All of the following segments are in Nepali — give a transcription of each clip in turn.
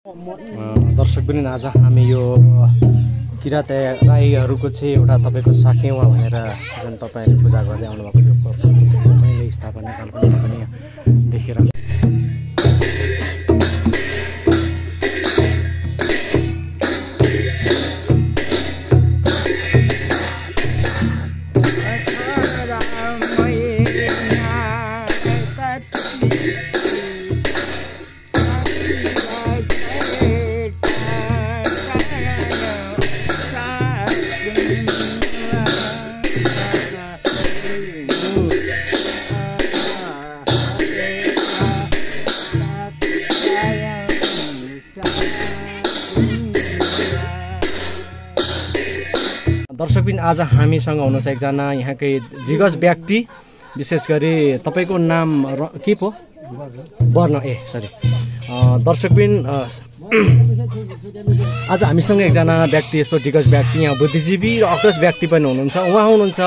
दर्शकवृन्द आज हामी यो किराँत राईहरूको चाहिँ एउटा तपाईँको साकेवा भनेर जुन तपाईँहरूले पूजा गर्दै आउनुभएको त्यो मैले स्थापना कालको पनि देखेर दर्शकबिन आज हामीसँग हुनुहुन्छ एकजना यहाँकै दिग्गज व्यक्ति विशेष गरी तपाईँको नाम के पो वर्ण सरी दर्शकबिन आज हामीसँग एकजना व्यक्ति यस्तो दिग्गज व्यक्ति यहाँ बुद्धिजीवी र अग्रज व्यक्ति पनि हुनुहुन्छ उहाँ हुनुहुन्छ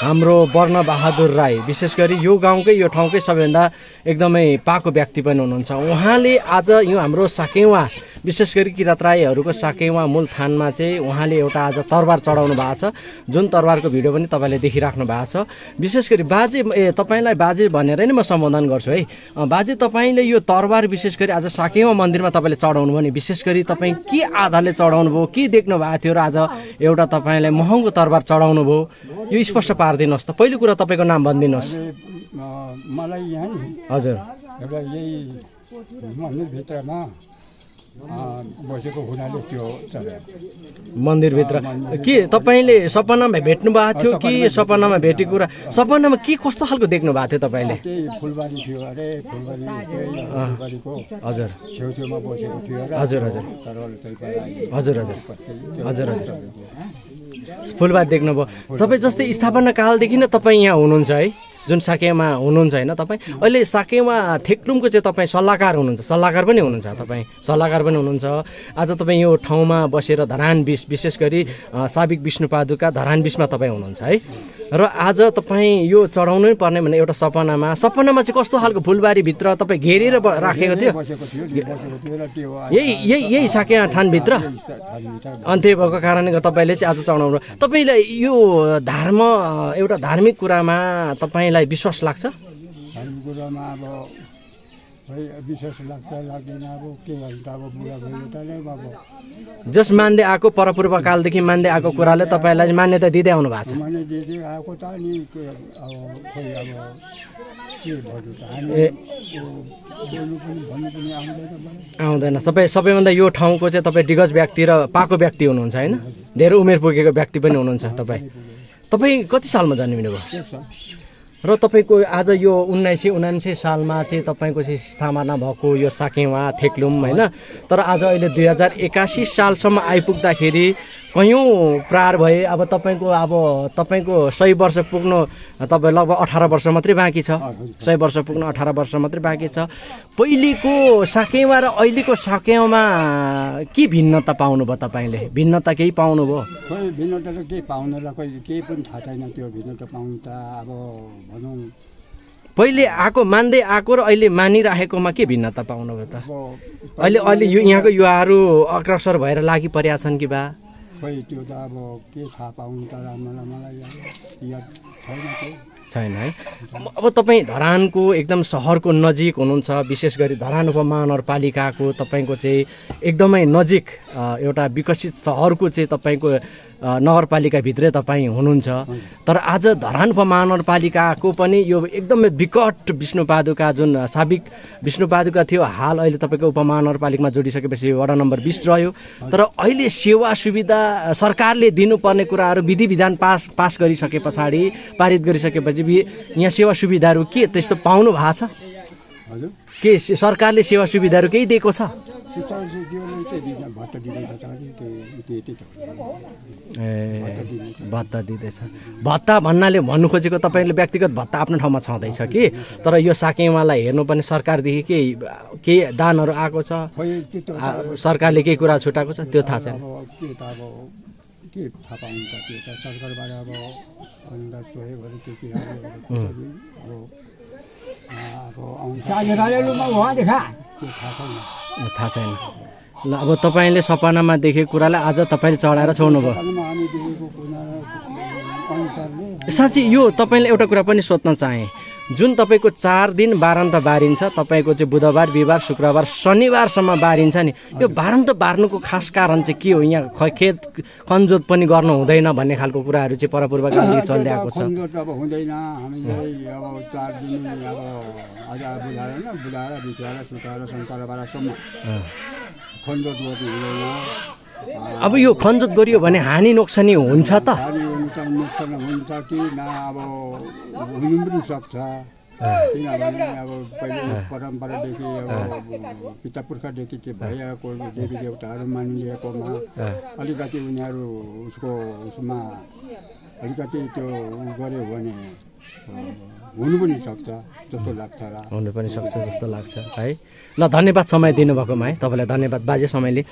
हाम्रो वर्ण बहादुर राई विशेष गरी यो गाउँकै यो ठाउँकै सबैभन्दा एकदमै पाको व्यक्ति पनि हुनुहुन्छ उहाँले आज यो हाम्रो साकेवा विशेष गरी किराँत राईहरूको साकेवा मूल थानमा चाहिँ उहाँले एउटा आज तरबार चढाउनु भएको छ जुन तरबारको भिडियो पनि तपाईँले देखिराख्नु भएको छ विशेष गरी बाजे तपाईँलाई बाजे भनेर नै म सम्बोधन गर्छु है बाजे तपाईँले यो तरबार विशेष गरी आज साकेवा मन्दिरमा तपाईँले चढाउनु भयो नि विशेष गरी तपाईँ के आधारले चढाउनु भयो के देख्नु भएको थियो र आज एउटा तपाईँलाई महँगो तरबार चढाउनु भयो यो स्पष्ट पारिदिनुहोस् त पहिलो कुरा तपाईँको नाम भनिदिनुहोस् मलाई यहाँ हजुर एउटा यही मन्दिरभित्रमा बसेको हुनाले त्यो मन्दिरभित्र के तपाईँले सपनामा भेट्नु भएको थियो कि सपनामा भेटेको कुरा सपनामा के कस्तो खालको देख्नु भएको थियो तपाईँले फुलबारी थियो अरे फुलबारीको हजुर छेउछेउमा बसेको थियो हजुर हजुर हजुर हजुर हजुर हजुर फुलबारी देख्नुभयो तपाईँ जस्तै स्थापना कालदेखि नै तपाईँ यहाँ हुनुहुन्छ है जुन साकेमा हुनुहुन्छ होइन तपाईँ अहिले साकेमा थेक्लुमको चाहिँ तपाईँ सल्लाहकार हुनुहुन्छ सल्लाहकार पनि हुनुहुन्छ तपाईँ सल्लाहकार पनि हुनुहुन्छ आज तपाईँ यो ठाउँमा बसेर धरान विशेष गरी साबिक विष्णुपादुका धरान बिचमा तपाईँ हुनुहुन्छ है र आज तपाईँ यो चढाउनै पर्ने भने एउटा सपनामा चाहिँ कस्तो खालको फुलबारीभित्र तपाईँ घेरेर राखेको थियो यही साकेमा ठानभित्र अन्त्य भएको कारणले तपाईँले चाहिँ आज चढाउनु तपाईँलाई यो धर्म एउटा धार्मिक कुरामा तपाईँलाई विश्वास लाग्छ कुरामा अब विश्वास लाग्छ लाग्दैन अब के भन्छ अब बुढा भयो अब जस मान्दै आएको परपूर्व कालदेखि मान्दै आएको कुराले तपाईँलाई मान्यता दिँदै आउनु भएको छ मैले दिँदै आएको त अनि अब खोइ अब के भन्नु त बोल्नु पनि भन्नु पनि आउँदैन सबैभन्दा यो ठाउँको चाहिँ तपाईँ दिग्गज व्यक्ति र पाको व्यक्ति हुनुहुन्छ होइन धेरै उमेर पुगेको व्यक्ति पनि हुनुहुन्छ तपाईँ कति सालमा जन्मिनु भयो र तपाईँको आज यो 1979 सालमा चाहिँ तपाईँको चाहिँ स्थापना भएको यो साकेवा थेक्लुम होइन तर आज अहिले 2081 सालसम्म आइपुग्दाखेरि कयौँ प्रार भए अब तपाईँको 100 वर्ष पुग्नु तपाईँ लगभग 18 वर्ष मात्रै बाँकी छ 100 वर्ष पुग्नु 18 वर्ष मात्रै बाँकी छ पहिलेको साकेवा र अहिलेको साकेवामा के भिन्नता पाउनुभयो तपाईँले भिन्नता केही पाउनुभयो खोइ भिन्नता त केही पाउनुलाई खोइ केही पनि थाहा छैन त्यो भिन्नता पाउनु त अब भनौँ पहिले आएको मान्दै आएको र अहिले मानिराखेकोमा के भिन्नता पाउनुभयो त अहिले यहाँको युवाहरू अग्रसर भएर लागि परेका छन् कि बा खोइ त्यो त अब के थाहा पाउनु त मलाई याद छैन है अब तपाईँ धरानको एकदम सहरको नजिक हुनुहुन्छ विशेष गरी धरान उपमहानगरपालिकाको तपाईँको चाहिँ एकदमै नजिक एउटा विकसित सहरको चाहिँ तपाईँको नगरपालिकाभित्रै तपाईँ हुनुहुन्छ तर आज धरान उपमहानगरपालिकाको पनि यो एकदमै विकट विष्णुपादुका जुन साबिक विष्णुपादुका थियो हाल अहिले तपाईँको उपमहानगरपालिकामा जोडिसकेपछि वडा नम्बर 20 रह्यो तर अहिले सेवा सुविधा सरकारले दिनुपर्ने कुराहरू विधि विधान पास गरिसके पछाडि पारित गरिसकेपछि यहाँ सेवा सुविधाहरू के त्यस्तो पाउनु भएको छ के सरकारले सेवा सुविधाहरू केही दिएको छ भत्ता दिँदैछ भत्ता भन्नु खोजेको तपाईँले व्यक्तिगत भत्ता आफ्नो ठाउँमा छँदैछ कि तर यो साकेवालाई हेर्नु पनि सरकारदेखि केही दानहरू आएको छ सरकारले केही कुरा छुटाएको छ त्यो थाहा छैन के थाहा पाउनु त त्यो त सरकारबाट अब अनुदान सोहे भने के थाहा छैन ल अब तपाईँले सपनामा देखेको कुरालाई आज तपाईँले चढाएर छोड्नुभयो। हामी देखेको कुरा अनुसारले साँच्ची यो तपाईँले एउटा कुरा पनि सोध्न चाहेँ, जुन तपाईँको 4 दिन बारन्त बारिन्छ, तपाईँको चाहिँ बुधबार, बिहिबार, शुक्रबार, शनिबारसम्म बारिन्छ नि, यो बारन्त बार्नुको खास कारण चाहिँ के हो? यहाँ खेत खनजोत पनि गर्नु हुँदैन भन्ने खालको कुराहरू चाहिँ परपूर्वकालदेखि चल्दै आएको छ। खनजोत अब हुँदैन, हामीले अब 4 दिन अब आज बुलाएर बिचाएर सुकाएर सञ्चारबारसम्म खनजोत गर्नु हुँदैन। अब यो खनजोत गरियो भने हानि नोक्सानी हुन्छ त? हानि नोक्सान हुन्छ कि न, अब हुनु पनि सक्छ, किनभने अब पहिले परम्परादेखि अब पिता पुर्खादेखि चाहिँ भइआएको देवी देवताहरू मानिलिएकोमा अलिकति उनीहरू उसमा अलिकति त्यो गर्यो भने हुनु पनि सक्छ जस्तो लाग्छ र हुनु पनि सक्छ जस्तो लाग्छ है। ल धन्यवाद समय दिनुभएकोमा है, तपाईँलाई धन्यवाद बाजे समयले।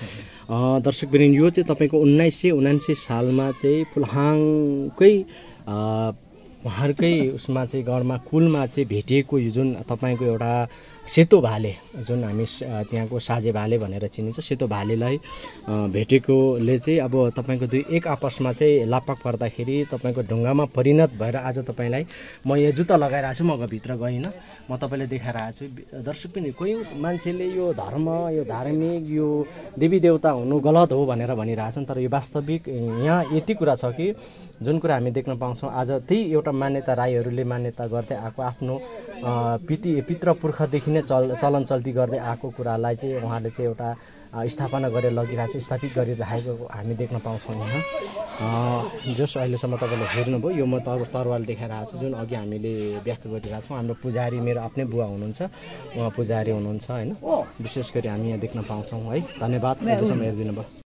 दर्शकवृन्द, यो चाहिँ तपाईँको 1979 सालमा चाहिँ फुलहाङकै उहाँहरूकै उसमा चाहिँ गढमा कुलमा चाहिँ भेटिएको यो जुन तपाईँको एउटा सेतो भाले, जुन हामी त्यहाँको साझे भाले भनेर चिनिन्छ, सेतो भालेलाई भेटेकोले चाहिँ अब तपाईँको एक आपसमा चाहिँ लापक पर्दाखेरि तपाईँको ढुङ्गामा परिणत भएर आज तपाईँलाई म यहाँ जुत्ता लगाइरहेको छु, म भित्र गइनँ, म तपाईँलाई देखाइरहेको छु। दर्शक पनि कोही मान्छेले यो धर्म, यो धार्मिक, यो देवी देवता हुनु गलत हो भनेर भनिरहेछन्, तर यो वास्तविक यहाँ यति कुरा छ कि जुन कुरा हामी देख्न पाउँछौँ आज त्यही एउटा मान्यता राईहरूले मान्यता गर्दै आएको, आफ्नो पितृ पुर्खादेखि नै चलन चल्ती गर्दै आएको कुरालाई चाहिँ उहाँले चाहिँ एउटा स्थापना गरेर लगिरहेको छ, स्थापित गरिरहेको हामी देख्न पाउँछौँ यहाँ। जस अहिलेसम्म तपाईँले हेर्नुभयो, यो म तरवाल देखाइरहेको छु, जुन अघि हामीले व्याख्या गरिरहेको छौँ। हाम्रो पुजारी मेरो आफ्नै बुवा हुनुहुन्छ, उहाँ पुजारी हुनुहुन्छ होइन, विशेष गरी हामी यहाँ देख्न पाउँछौँ है। धन्यवाद अहिलेसम्म हेरिदिनु भयो।